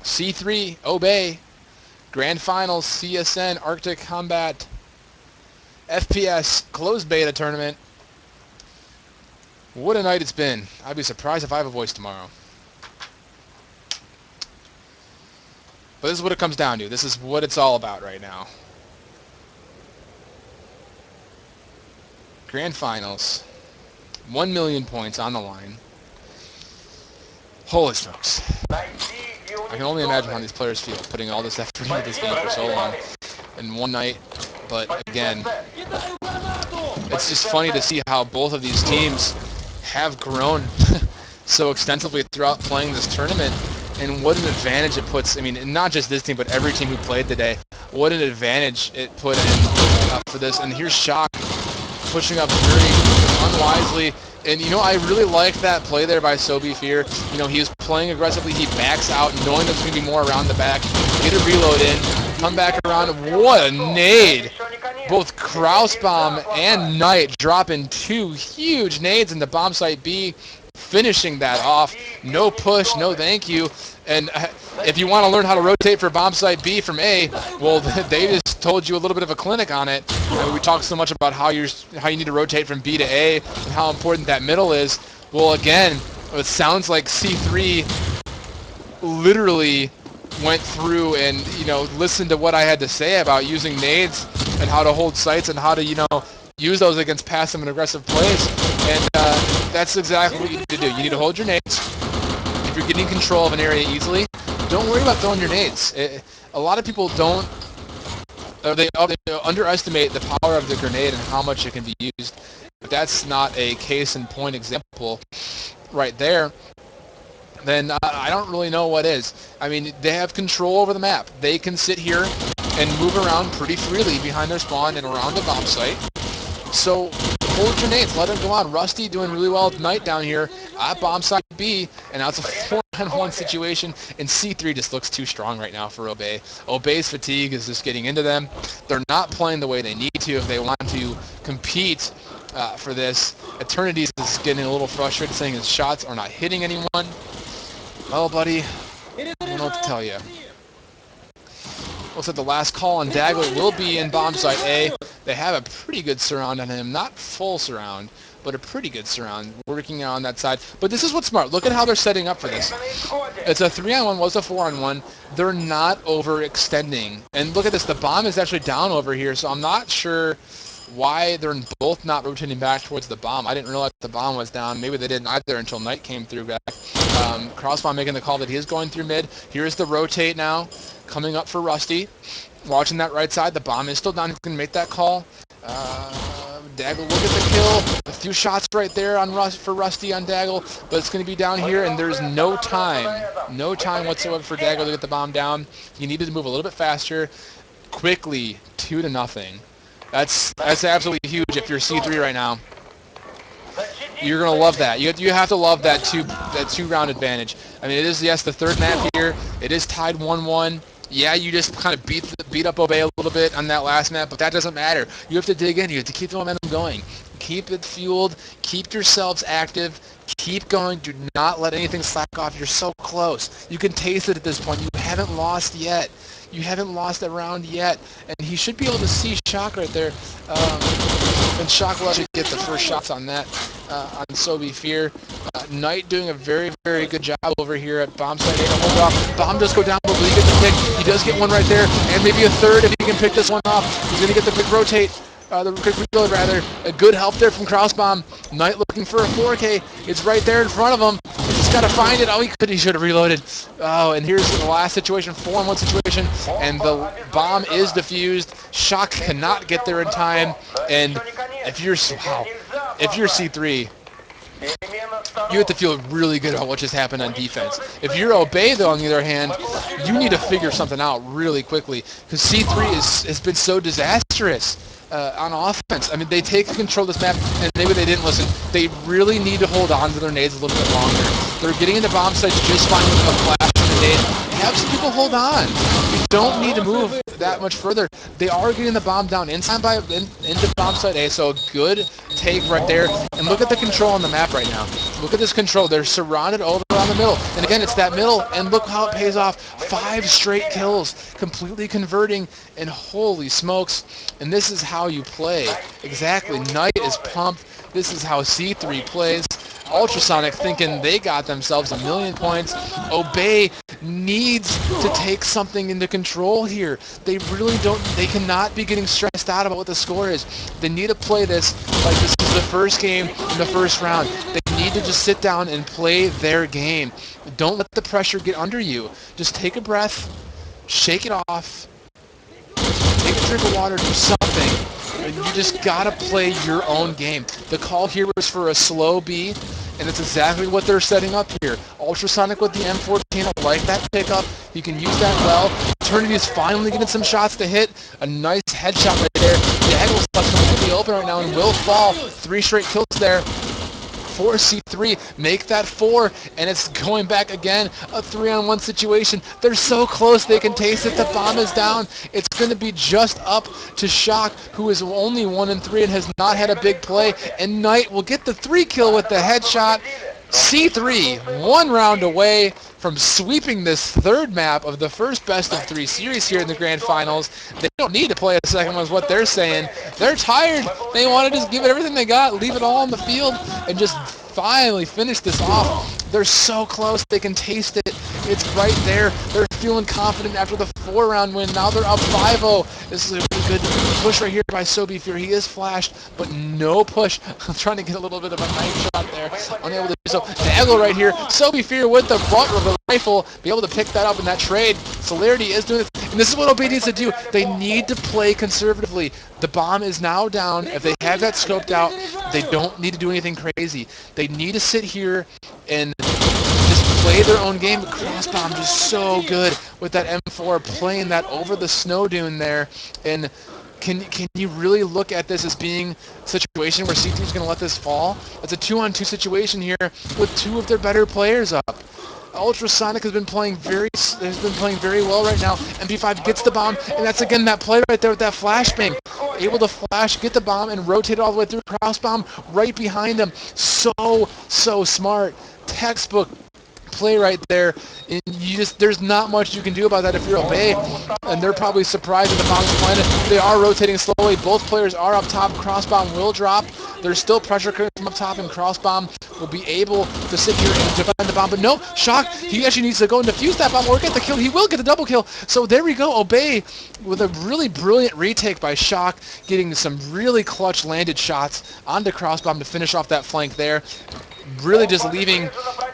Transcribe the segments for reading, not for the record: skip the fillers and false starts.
C3, Obey, Grand Finals, CSN, Arctic Combat, FPS, Closed Beta Tournament. What a night it's been. I'd be surprised if I have a voice tomorrow. But this is what it comes down to. This is what it's all about right now. Grand Finals. 1 million points on the line. Holy smokes. I can only imagine how these players feel, putting all this effort into this game for so long in one night. But again, it's just funny to see how both of these teams have grown so extensively throughout playing this tournament, and what an advantage it puts. I mean, not just this team, but every team who played today. What an advantage it put in for this. And here's Shock pushing up very unwisely. And, you know, I really like that play there by Sobe Fear. You know, he was playing aggressively. He backs out, knowing there's going to be more around the back. Get a reload in. Come back around. What a nade. Both Krausbaum and Knight dropping 2 huge nades into bomb site B, finishing that off. No push, no thank you. And if you want to learn how to rotate for bomb site B from A, well, they just told you a little bit of a clinic on it. I mean, we talked so much about how you need to rotate from B to A and how important that middle is. Well, again, it sounds like C3 literally went through and, you know, listened to what I had to say about using nades and how to hold sites and how to, you know, use those against passive and aggressive plays. And that's exactly what you need to do. You need to hold your nades. If you're getting control of an area easily, don't worry about throwing your nades. A lot of people don't, they underestimate the power of the grenade and how much it can be used. But that's not a case in point example right there. Then I don't really know what is. I mean, they have control over the map. They can sit here and move around pretty freely behind their spawn and around the bomb site. So hold your nades, let it go on. Rusty doing really well tonight down here at bomb site B, and now it's a 4-on-1 situation, and C3 just looks too strong right now for Obey. Obey's fatigue is just getting into them. They're not playing the way they need to if they want to compete for this. Eternities is getting a little frustrated, saying his shots are not hitting anyone. Well, buddy, I don't know what to tell you. Looks like the last call on Dagler will be in bomb site A. They have a pretty good surround on him. Not full surround, but a pretty good surround working on that side. But this is what's smart. Look at how they're setting up for this. It's a 3-on-1, was a 4-on-1. They're not overextending. And look at this. The bomb is actually down over here, so I'm not sure why they're both not rotating back towards the bomb. I didn't realize the bomb was down. Maybe they didn't either until Knight came through back. Crossbomb making the call that he is going through mid. Here's the rotate now, coming up for Rusty. Watching that right side. The bomb is still down. He's going to make that call. Daggle will get the kill. A few shots right there on for Rusty on Daggle, but it's going to be down here, and there's no time whatsoever for Daggle to get the bomb down. He needed to move a little bit faster, quickly, 2-0. That's absolutely huge if you're C3 right now. You're gonna love that. You have to love that two-round advantage. I mean, it is, yes, the third map here. It is tied 1-1. Yeah, you just kind of beat up Obey a little bit on that last map, but that doesn't matter. You have to dig in. You have to keep the momentum going. Keep it fueled. Keep yourselves active. Keep going. Do not let anything slack off. You're so close. You can taste it at this point. You haven't lost yet. You haven't lost a round yet. And he should be able to see Shock right there. And Shock will actually get the first shots on that, on Sobe Fear. Knight doing a very, very good job over here at bomb site. Hold off. Bomb does go down, but he gets the pick. He does get one right there, and maybe a third if he can pick this one off. He's going to get the quick rotate. The quick reload, rather. A good help there from Krausbaum. Knight looking for a 4K. It's right there in front of him. He's just got to find it. Oh, he should have reloaded. Oh, and here's the last situation, 4-on-1 situation, and the bomb is defused. Shock cannot get there in time, and if you're C3, you have to feel really good about what just happened on defense. If you're Obey, though, on the other hand, you need to figure something out really quickly, because C3 has been so disastrous on offense. I mean, they take control of this map, and maybe they didn't listen. They really need to hold on to their nades a little bit longer. They're getting into bomb sites just fine with a flash and a nade. have some people hold on. You don't need to move that much further. They are getting the bomb down into bomb site A, so good take right there. And look at the control on the map right now. Look at this control. They're surrounded over around the middle. And again, it's that middle, and look how it pays off. 5 straight kills, completely converting, and holy smokes. And this is how you play. Exactly. Knight is pumped. This is how C3 plays. Ultrasonic thinking they got themselves 1,000,000 points. Obey needs to take something into control here. They really don't, they cannot be getting stressed out about what the score is. They need to play this like this is the first game in the first round. They need to just sit down and play their game. Don't let the pressure get under you. Just take a breath, shake it off, take a drink of water, do something. You just gotta play your own game. The call here was for a slow B, and it's exactly what they're setting up here. Ultrasonic with the M14, I like that pickup. You can use that well. Eternity is finally getting some shots to hit. A nice headshot right there. Daggle's completely open right now and will fall. 3 straight kills there. 4 C3, make that 4, and it's going back again, a 3-on-1 situation. They're so close, they can taste it. The bomb is down. It's going to be just up to Shock, who is only 1 and 3 and has not had a big play, and Knight will get the 3 kill with the headshot. C3, 1 round away from sweeping this third map of the first best-of-3 series here in the Grand Finals. They don't need to play a second one is what they're saying. They're tired. They want to just give it everything they got, leave it all on the field, and just finally finish this off. They're so close. They can taste it. It's right there. They're feeling confident after the 4-round win. Now they're up 5-0. This is a really good push right here by SoBeFear. He is flashed, but no push. I'm trying to get a little bit of a knife shot there. Unable to do so. Daggle right here. SoBeFear with the butt of the rifle. Be able to pick that up in that trade. Celerity is doing it. And this is what OB needs to do. They need to play conservatively. The bomb is now down. If they have that scoped out, they don't need to do anything crazy. They need to sit here and just play their own game. Crossbomb just so good with that M4, playing that over the snow dune there. And can you really look at this as being a situation where C3 is going to let this fall? It's a 2-on-2 situation here with 2 of their better players up. Ultrasonic has been playing very well right now. MP5 gets the bomb, and that's again that play right there with that flashbang. Able to flash, get the bomb, and rotate all the way through. Crossbomb right behind them. So smart. Textbook play right there, and there's not much you can do about that if you're Obey, and they're probably surprised that the bomb's planted. They are rotating slowly. Both players are up top. Crossbomb will drop. There's still pressure coming from up top, and Crossbomb will be able to sit here and defend the bomb, but no, Shock, he actually needs to go and defuse that bomb or get the kill. He will get the double kill. So there we go. Obey with a really brilliant retake by Shock, getting some really clutch landed shots onto Crossbomb to finish off that flank there. Really just leaving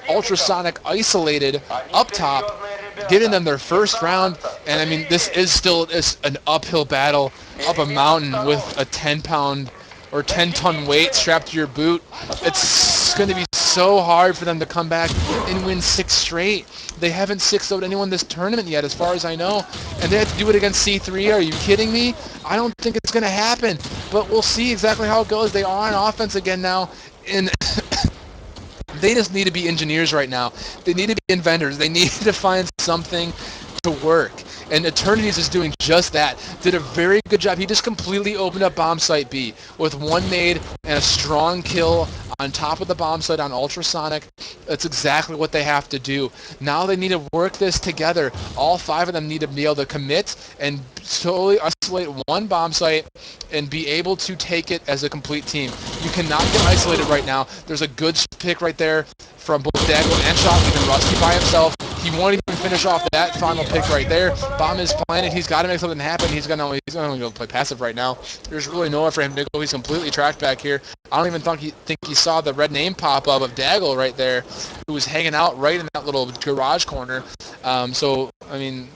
Ultrasonic isolated up top, giving them their first round. And I mean, this is still an uphill battle up a mountain with a 10-pound or 10-ton weight strapped to your boot. It's going to be so hard for them to come back and win 6 straight. They haven't 6-0'd anyone this tournament yet, as far as I know, and they have to do it against C3. Are you kidding me? I don't think it's going to happen, but we'll see exactly how it goes. They are on offense again now, and they just need to be engineers right now. They need to be inventors. They need to find something to work. And Eternities is doing just that. Did a very good job. He just completely opened up bomb site B with 1 nade and a strong kill on top of the bomb site on Ultrasonic. That's exactly what they have to do. Now they need to work this together. All 5 of them need to be able to commit and slowly isolate 1 bomb site and be able to take it as a complete team. You cannot get isolated right now. There's a good pick right there from both Daggle and Shock, even Rusty by himself. He won't even finish off that final pick right there. Bomb is planted. He's got to make something happen. He's gonna go play passive right now. There's really nowhere for him to go. He's completely tracked back here. I don't even think he saw the red name pop up of Daggle right there, who was hanging out right in that little garage corner. So I mean,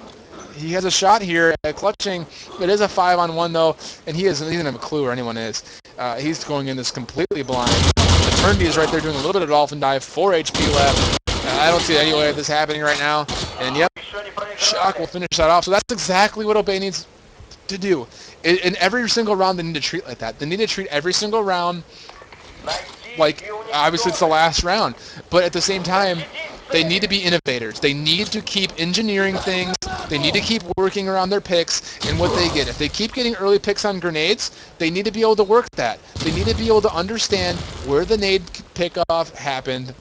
he has a shot here at clutching. It is a 5-on-1 though, and he doesn't have a clue where anyone is. He's going in this completely blind. Eternity is right there doing a little bit of dolphin dive. 4 HP left. I don't see any way of this happening right now. And yep, Shock will finish that off. So that's exactly what Obey needs to do. In every single round, they need to treat like that. They need to treat every single round like, obviously it's the last round. But at the same time, They need to be innovators. They need to keep engineering things. They need to keep working around their picks and what they get. If they keep getting early picks on grenades, they need to be able to work that. They need to be able to understand where the nade pickoff happened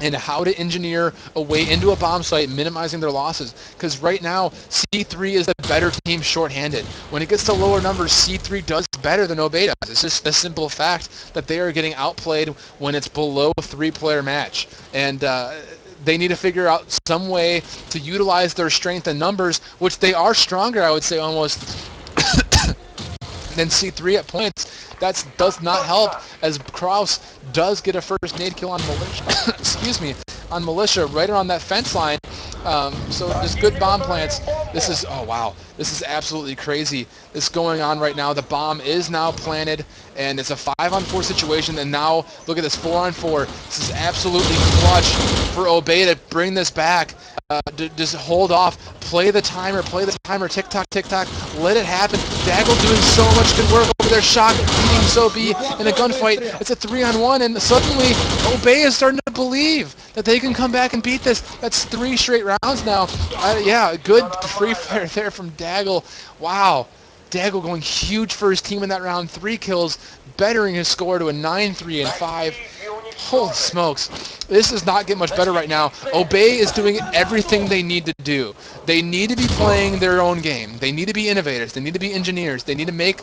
and how to engineer a way into a bomb site, minimizing their losses. Because right now, C3 is the better team shorthanded. When it gets to lower numbers, C3 does better than Obey does. It's just a simple fact that they are getting outplayed when it's below a 3-player match. And they need to figure out some way to utilize their strength in numbers, which they are stronger, I would say, almost than C3 at points. That does not help, as Kraus does get a first nade kill on Militia. Excuse me, on Militia right around that fence line. So just good bomb plants. This is, oh wow, this is absolutely crazy. This is going on right now. The bomb is now planted, and it's a 5-on-4 situation. And now look at this 4-on-4. This is absolutely clutch for Obey to bring this back. Just hold off, play the timer, tick-tock, tick-tock, let it happen. Daggle doing so much good work over there, Shock beating SoB in a gunfight. It's a 3-on-1, and suddenly Obey is starting to believe that they can come back and beat this. That's 3 straight rounds now. Yeah, good free fire there from Daggle. Wow. Daggle going huge for his team in that round. 3 kills, bettering his score to a 9-3 and 5. Holy smokes. This does not get much better right now. Obey is doing everything they need to do. They need to be playing their own game. They need to be innovators. They need to be engineers. They need to make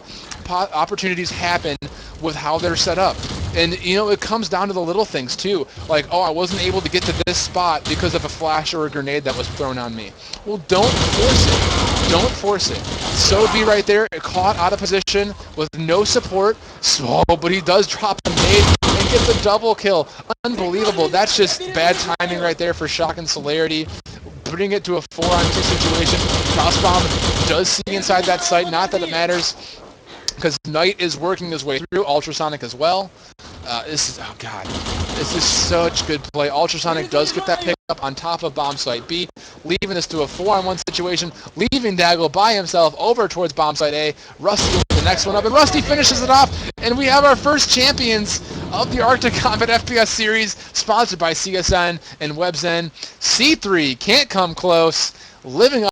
opportunities happen with how they're set up. And, you know, it comes down to the little things, too. Like, oh, I wasn't able to get to this spot because of a flash or a grenade that was thrown on me. Well, don't force it. Don't force it. SoB right there, caught out of position with no support. So, but he does drop a nade and gets a double kill. Unbelievable. That's just bad timing right there for Shock and Celerity. Putting it to a 4-on-2 situation. Crossbomb does see inside that site. Not that it matters, because Knight is working his way through. Ultrasonic as well. This is, oh god, this is such good play. Ultrasonic does get that pick up on top of bomb site B, leaving us to a 4-on-1 situation, leaving Daggle by himself over towards bomb site A. Rusty with the next one up, and Rusty finishes it off, and we have our first champions of the Arctic Combat FPS series, sponsored by CSN and WebZen. C3 can't come close, living